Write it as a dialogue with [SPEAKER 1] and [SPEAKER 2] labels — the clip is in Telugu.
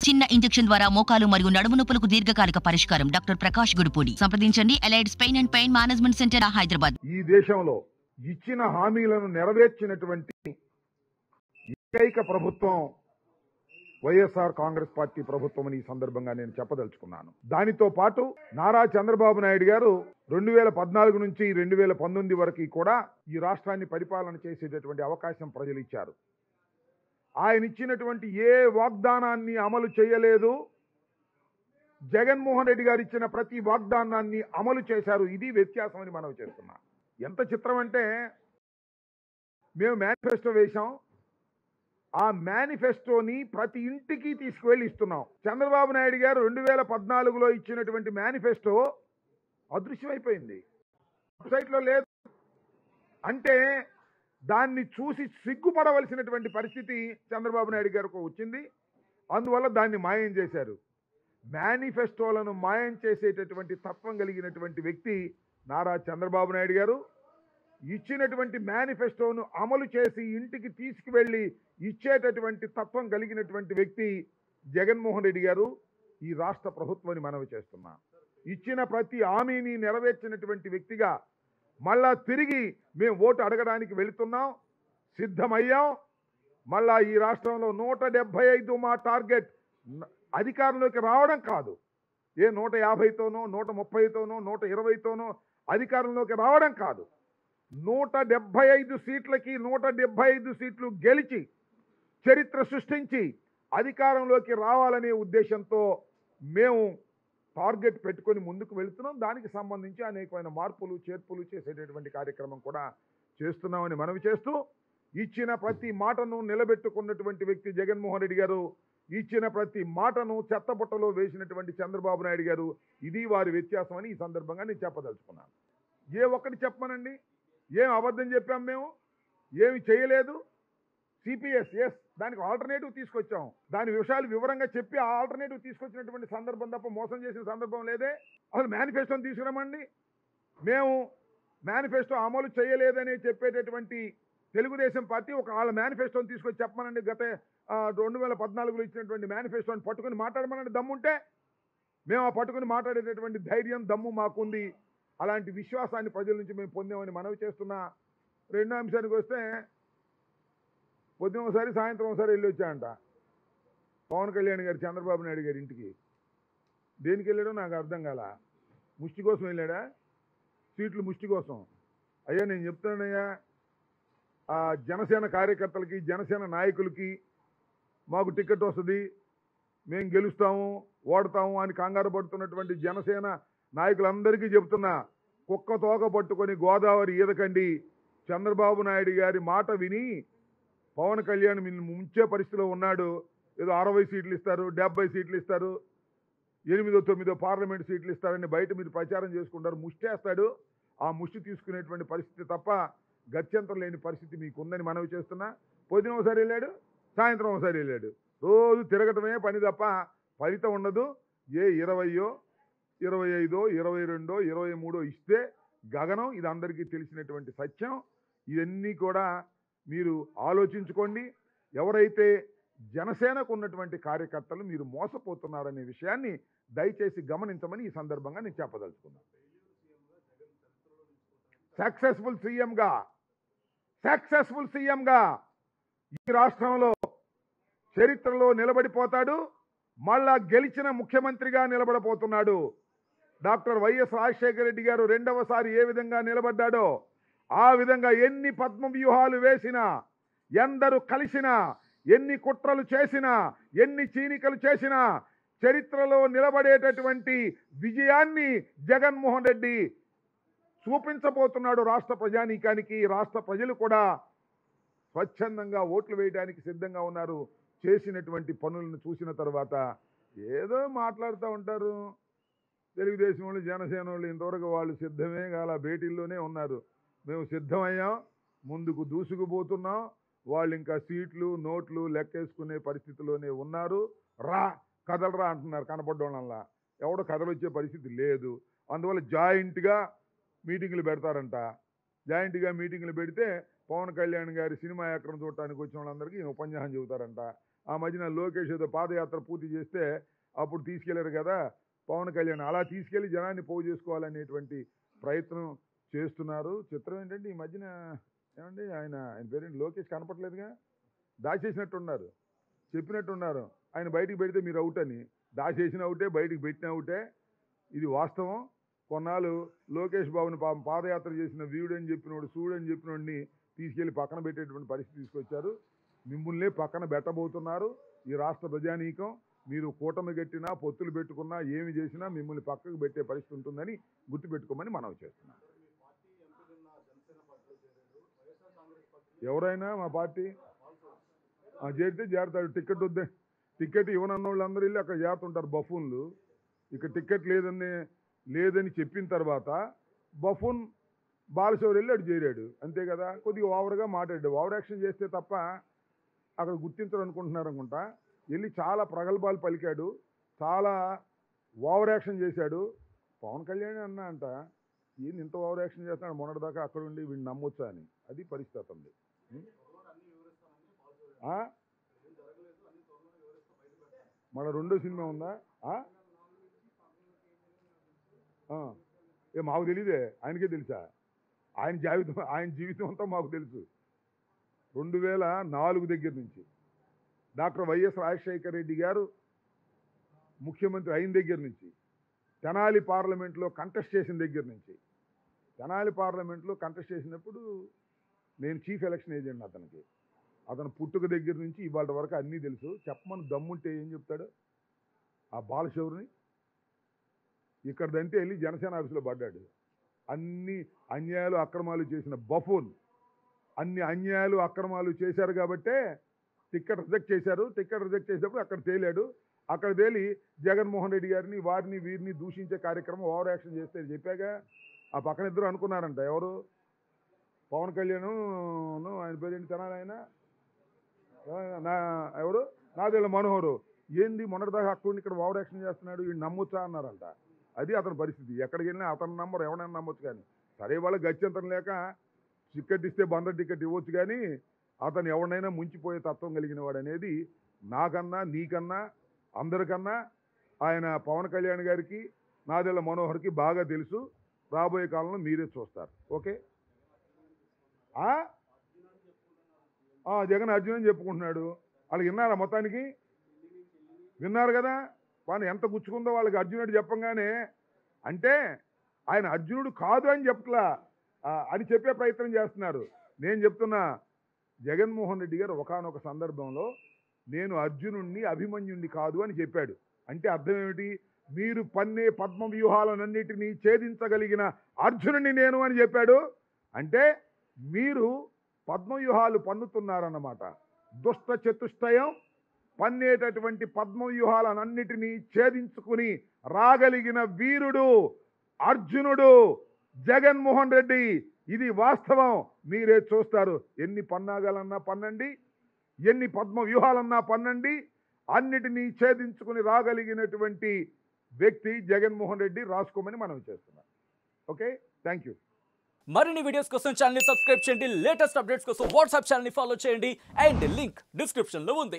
[SPEAKER 1] చిన్న ఇంజెక్షన్ ద్వారా మోకాలు మరియు నడుము నొప్పులకు దీర్ఘకాలిక పరిష్కారం. డాక్టర్ ప్రకాష్ గుడిపూడి. సంప్రదించండి. Allied's pain and pain management centre, Hyderabad.
[SPEAKER 2] ఈ దేశంలో ఇచ్చిన హామీలను నెరవేర్చినటువంటి ఏకైక ప్రభుత్వం వైఎస్ఆర్ కాంగ్రెస్ పార్టీ ప్రభుత్వం అని ఈ సందర్భంగా నేను చెప్పదలుచుకున్నాను. దానితో పాటు నారా చంద్రబాబు నాయుడు గారు 2014 నుంచి 2019 వరకు కూడా ఈ రాష్ట్రాన్ని పరిపాలన చేసేటటువంటి అవకాశం ప్రజలు ఇచ్చారు. ఆయన ఇచ్చినటువంటి ఏ వాగ్దానాన్ని అమలు చేయలేదు. జగన్మోహన్ రెడ్డి గారు ఇచ్చిన ప్రతి వాగ్దానాన్ని అమలు చేశారు. ఇది వ్యత్యాసం అని మనం చేస్తున్నాం. ఎంత చిత్రం అంటే, మేము మేనిఫెస్టో వేశాం, ఆ మేనిఫెస్టోని ప్రతి ఇంటికి తీసుకువెళ్ళి ఇస్తున్నాం. చంద్రబాబు నాయుడు గారు 2014లో ఇచ్చినటువంటి మేనిఫెస్టో అదృశ్యమైపోయింది, వెబ్సైట్లో లేదు. అంటే దాన్ని చూసి సిగ్గుపడవలసినటువంటి పరిస్థితి చంద్రబాబు నాయుడు గారికి వచ్చింది. అందువల్ల దాన్ని మాయం చేశారు. మేనిఫెస్టోలను మాయం చేసేటటువంటి తత్వం కలిగినటువంటి వ్యక్తి నారా చంద్రబాబు నాయుడు గారు. ఇచ్చినటువంటి మేనిఫెస్టోను అమలు చేసి ఇంటికి తీసుకువెళ్ళి ఇచ్చేటటువంటి తత్వం కలిగినటువంటి వ్యక్తి జగన్మోహన్ రెడ్డి గారు. ఈ రాష్ట్ర ప్రభుత్వాన్ని మనవి చేస్తున్నాం. ఇచ్చిన ప్రతి హామీని నెరవేర్చినటువంటి వ్యక్తిగా మళ్ళా తిరిగి మేము ఓటు అడగడానికి వెళుతున్నాం, సిద్ధమయ్యాం. మళ్ళా ఈ రాష్ట్రంలో 175 మా టార్గెట్. అధికారంలోకి రావడం కాదు, ఏ 150తోనో 130తోనో 120తోనో అధికారంలోకి రావడం కాదు. 175 సీట్లకి 175 సీట్లు గెలిచి చరిత్ర సృష్టించి అధికారంలోకి రావాలనే ఉద్దేశంతో మేము టార్గెట్ పెట్టుకొని ముందుకు వెళుతున్నాం. దానికి సంబంధించి అనేకమైన మార్పులు చేర్పులు చేసేటటువంటి కార్యక్రమం కూడా చేస్తున్నామని మనవి చేస్తూ, ఇచ్చిన ప్రతి మాటను నిలబెట్టుకున్నటువంటి వ్యక్తి జగన్మోహన్ రెడ్డి గారు. ఇచ్చిన ప్రతి మాటను చెత్తబుట్టలో వేసినటువంటి చంద్రబాబు నాయుడు గారు. ఇది వారి వ్యత్యాసం అని ఈ సందర్భంగా నేను చెప్పదలుచుకున్నాను. ఏ ఒక్కటి చెప్పమనండి, ఏం అబద్ధం చెప్పాం మేము, ఏమి చేయలేదు. సిపిఎస్ ఎస్, దానికి ఆల్టర్నేటివ్ తీసుకొచ్చాం. దాని విషయాలు వివరంగా చెప్పి ఆ ఆల్టర్నేటివ్ తీసుకొచ్చినటువంటి సందర్భం తప్ప మోసం చేసిన సందర్భం లేదే. అసలు మేనిఫెస్టోని తీసుకురామండి. మేము మేనిఫెస్టో అమలు చేయలేదని చెప్పేటటువంటి తెలుగుదేశం పార్టీ వాళ్ళ మేనిఫెస్టోని తీసుకొచ్చి చెప్పమనండి. గత 2014లో ఇచ్చినటువంటి మేనిఫెస్టోని పట్టుకుని మాట్లాడమనండి. దమ్ముంటే మేము ఆ పట్టుకుని మాట్లాడేటటువంటి ధైర్యం, దమ్ము మాకుంది. అలాంటి విశ్వాసాన్ని ప్రజల నుంచి మేము పొందామని మనవి చేస్తున్నా. రెండో అంశానికి వస్తే, పొద్దున ఒకసారి సాయంత్రం ఒకసారి వెళ్ళి వచ్చాయంట పవన్ కళ్యాణ్ గారు చంద్రబాబు నాయుడు గారి ఇంటికి. దేనికి వెళ్ళాడో నాకు అర్థం కాల. ముష్టి కోసం వెళ్ళాడా? సీట్లు ముష్టి కోసం? అయ్యా నేను చెప్తానయ్యా, ఆ జనసేన కార్యకర్తలకి, జనసేన నాయకులకి మాకు టికెట్ వస్తుంది, మేము గెలుస్తాము, ఓడతాము అని కంగారు పడుతున్నటువంటి జనసేన నాయకులందరికీ చెప్తున్నా, కుక్క తోక పట్టుకొని గోదావరి ఈదకండి. చంద్రబాబు నాయుడు గారి మాట విని పవన్ కళ్యాణ్ ముంచే పరిస్థితిలో ఉన్నాడు. ఏదో 60 సీట్లు ఇస్తారు, 70 సీట్లు ఇస్తారు, 8-9 పార్లమెంట్ సీట్లు ఇస్తారని బయట మీరు ప్రచారం చేసుకుంటారు. ముష్టేస్తాడు. ఆ ముష్టి తీసుకునేటువంటి పరిస్థితి తప్ప గత్యంతరం లేని పరిస్థితి మీకు ఉందని మనవి చేస్తున్నా. పొద్దున ఒకసారి వెళ్ళాడు, సాయంత్రం ఒకసారి వెళ్ళాడు. రోజు తిరగటమే పని తప్ప ఫలితం ఉండదు. ఏ 20, 25, 22, 23 ఇస్తే గగనం. ఇది అందరికీ తెలిసినటువంటి సత్యం. ఇవన్నీ కూడా మీరు ఆలోచించుకోండి. ఎవరైతే జనసేనకు ఉన్నటువంటి కార్యకర్తలు మీరు మోసపోతున్నారనే విషయాన్ని దయచేసి గమనించమని ఈ సందర్భంగా నేను చెప్పదలుచుకున్నాను. సక్సెస్ఫుల్ సీఎంగా ఈ రాష్ట్రంలో చరిత్రలో నిలబడిపోతాడు. మళ్ళా గెలిచిన ముఖ్యమంత్రిగా నిలబడబోతున్నాడు. డాక్టర్ వైఎస్ రాజశేఖర రెడ్డి గారు రెండవసారి ఏ విధంగా నిలబడ్డాడో ఆ విధంగా ఎన్ని పద్మ వ్యూహాలు వేసినా, ఎందరు కలిసినా, ఎన్ని కుట్రలు చేసినా, ఎన్ని చీనికలు చేసినా చరిత్రలో నిలబడేటటువంటి విజయాన్ని జగన్మోహన్ రెడ్డి చూపించబోతున్నాడు రాష్ట్ర ప్రజానీకానికి. రాష్ట్ర ప్రజలు కూడా స్వచ్ఛందంగా ఓట్లు వేయడానికి సిద్ధంగా ఉన్నారు. చేసినటువంటి పనులను చూసిన తర్వాత ఏదో మాట్లాడుతూ ఉంటారు. తెలుగుదేశం వాళ్ళు, జనసేన వాళ్ళు ఇంతవరకు వాళ్ళు సిద్ధమే కాల, భేటీల్లోనే ఉన్నారు. మేము సిద్ధమయ్యాం, ముందుకు దూసుకుపోతున్నాం. వాళ్ళు ఇంకా సీట్లు, నోట్లు లెక్కేసుకునే పరిస్థితిలోనే ఉన్నారు. కదలరా అంటున్నారు కనపడ్డోళ్ళల్లా. ఎవడో కదలొచ్చే పరిస్థితి లేదు. అందువల్ల జాయింట్గా మీటింగులు పెడతారంట. జాయింట్గా మీటింగులు పెడితే పవన్ కళ్యాణ్ గారి సినిమా యాక్టర్ని చూడటానికి వచ్చిన వాళ్ళందరికీ ఉపన్యాసం చెబుతారంట. ఆ మధ్యన లోకేష్ ఏదో పాదయాత్ర పూర్తి చేస్తే అప్పుడు తీసుకెళ్లారు కదా పవన్ కళ్యాణ్, అలా తీసుకెళ్లి జనాన్ని పోగు చేసుకోవాలనేటువంటి ప్రయత్నం చేస్తున్నారు. చిత్రం ఏంటంటే ఈ మధ్యన ఏమండి ఆయన పేరేంటి లోకేష్ కనపట్లేదుగా, దాచేసినట్టున్నారు, చెప్పినట్టున్నారు ఆయన బయటికి పెడితే మీరు అవుట్ అని. దాచేసిన అవుటే, బయటికి పెట్టిన అవుటే, ఇది వాస్తవం. కొన్నాళ్ళు లోకేష్ బాబుని పాదయాత్ర చేసిన వీడని చెప్పినోడు సూడని చెప్పినోడిని తీసుకెళ్లి పక్కన పెట్టేటువంటి పరిస్థితి తీసుకొచ్చారు. మిమ్మల్ని పక్కన పెట్టబోతున్నారు ఈ రాష్ట్ర ప్రజానీకం. మీరు కూటమి కట్టినా పొత్తులు పెట్టుకున్నా ఏమి చేసినా మిమ్మల్ని పక్కకు పెట్టే పరిస్థితి ఉంటుందని గుర్తుపెట్టుకోమని మనవి చేస్తున్నాం. ఎవరైనా మా పార్టీ చేరితే చేరతాడు. టికెట్ వద్దే, టికెట్ ఇవ్వనన్న వాళ్ళందరూ వెళ్ళి అక్కడ చేరుతుంటారు బఫూన్లు. ఇక్కడ టికెట్ లేదని చెప్పిన తర్వాత బఫూన్ బాలశౌరి వెళ్ళి అటు చేరాడు, అంతే కదా. కొద్దిగా ఓవర్గా మాట్లాడాడు, ఓవర్ యాక్షన్ చేస్తే తప్ప అక్కడ గుర్తించరు అనుకుంటున్నారు అనుకుంటా. వెళ్ళి చాలా ప్రగల్భాలు పలికాడు, చాలా ఓవర్ యాక్షన్ చేశాడు. పవన్ కళ్యాణ్ అన్న అంట ఏంది ఇంత ఓవర్ యాక్షన్ చేస్తున్నాడు మొన్నటిదాకా అక్కడ ఉండి వీడిని నమ్మొచ్చా అని. అది పరిస్థితి ఉంది. మన రెండో సినిమా ఉందా? మాకు తెలీదే, ఆయనకే తెలుసా? ఆయన జీవితం అంతా మాకు తెలుసు. 2004 దగ్గర నుంచి డాక్టర్ వైఎస్ రాజశేఖర రెడ్డి గారు ముఖ్యమంత్రి అయిన దగ్గర నుంచి, తెనాలి పార్లమెంట్లో కంటెస్ట్ చేసిన దగ్గర నుంచి, తెనాలి పార్లమెంట్లో కంటెస్ట్ చేసినప్పుడు నేను చీఫ్ ఎలక్షన్ ఏజెంట్ అతనికి. అతను పుట్టుక దగ్గర నుంచి ఇవాళ వరకు అన్నీ తెలుసు. చెప్పమని దమ్ముంటే ఏం చెప్తాడు ఆ బాలశౌరిని? ఇక్కడదంటే వెళ్ళి జనసేన ఆఫీసులో పడ్డాడు. అన్ని అన్యాయాలు అక్రమాలు చేసిన బఫూన్, అన్ని అన్యాయాలు అక్రమాలు చేశారు కాబట్టే టికెట్ రిజెక్ట్ చేశారు. టికెట్ రిజెక్ట్ చేసినప్పుడు అక్కడ తేలాడు. అక్కడ తేలి జగన్మోహన్ రెడ్డి గారిని వారిని వీరిని దూషించే కార్యక్రమం ఓవర్ యాక్షన్ చేస్తే చెప్పాగా. ఆ పక్కన ఇద్దరు అనుకున్నారంట, ఎవరు? పవన్ కళ్యాణ్ ఆయన పేరేంటి తెనాలి ఆయన ఎవరు నాదెళ్ల మనోహరు. ఏంది మొన్నటిదాకా అక్కడ ఇక్కడ ఓవర్ యాక్షన్ చేస్తున్నాడు, వీడు నమ్మొచ్చా అన్నారంట. అది అతని పరిస్థితి. ఎక్కడికి వెళ్ళినా అతని నంబర్ ఎవరైనా నమ్మొచ్చు. కానీ సరే వాళ్ళకి గత్యంతరం లేక టికెట్ ఇస్తే బందర్ టికెట్ ఇవ్వచ్చు, కానీ అతను ఎవరినైనా ముంచిపోయే తత్వం కలిగిన వాడు అనేది నాకన్నా నీకన్నా అందరికన్నా ఆయన పవన్ కళ్యాణ్ గారికి నాదెళ్ల మనోహర్కి బాగా తెలుసు. రాబోయే కాలంలో మీరే చూస్తారు. ఓకే, జగన్ అర్జున్ అని చెప్పుకుంటున్నాడు. వాళ్ళకి విన్నారా? మొత్తానికి విన్నారు కదా. వాళ్ళు ఎంత గుచ్చుకుందో వాళ్ళకి అర్జునుడు చెప్పంగానే. అంటే ఆయన అర్జునుడు కాదు అని చెప్పట్లా, అని చెప్పే ప్రయత్నం చేస్తున్నారు. నేను చెప్తున్నా, జగన్మోహన్ రెడ్డి గారు ఒకానొక సందర్భంలో నేను అర్జునుడిని అభిమన్యుడిని కాదు అని చెప్పాడు. అంటే అర్థం ఏమిటి? మీరు పన్నే పద్మ వ్యూహాలన్నిటినీ ఛేదించగలిగిన అర్జునుడిని నేను అని చెప్పాడు. అంటే మీరు పద్మవ్యూహాలు పన్నుతున్నారన్నమాట. దుష్ట చతుష్టయం పన్నేటటువంటి పద్మవ్యూహాలన్నిటినీ ఛేదించుకుని రాగలిగిన వీరుడు అర్జునుడు జగన్మోహన్ రెడ్డి. ఇది వాస్తవం, మీరే చూస్తారు. ఎన్ని పన్నాగాలన్నా పన్నండి, ఎన్ని పద్మ వ్యూహాలన్నా పన్నండి, అన్నిటినీ ఛేదించుకుని రాగలిగినటువంటి వ్యక్తి జగన్మోహన్ రెడ్డి. రాసుకోమని మనం చేస్తున్నాం. Okay, thank you.
[SPEAKER 3] మరిన్ని వీడియోస్ కోసం ఛానల్ ని సబ్స్క్రైబ్ చేయండి. లేటెస్ట్ అప్డేట్స్ కోసం వాట్సాప్ ఛానల్ ని ఫాలో చేయండి. అండ్ లింక్ డిస్క్రిప్షన్ లో ఉంది.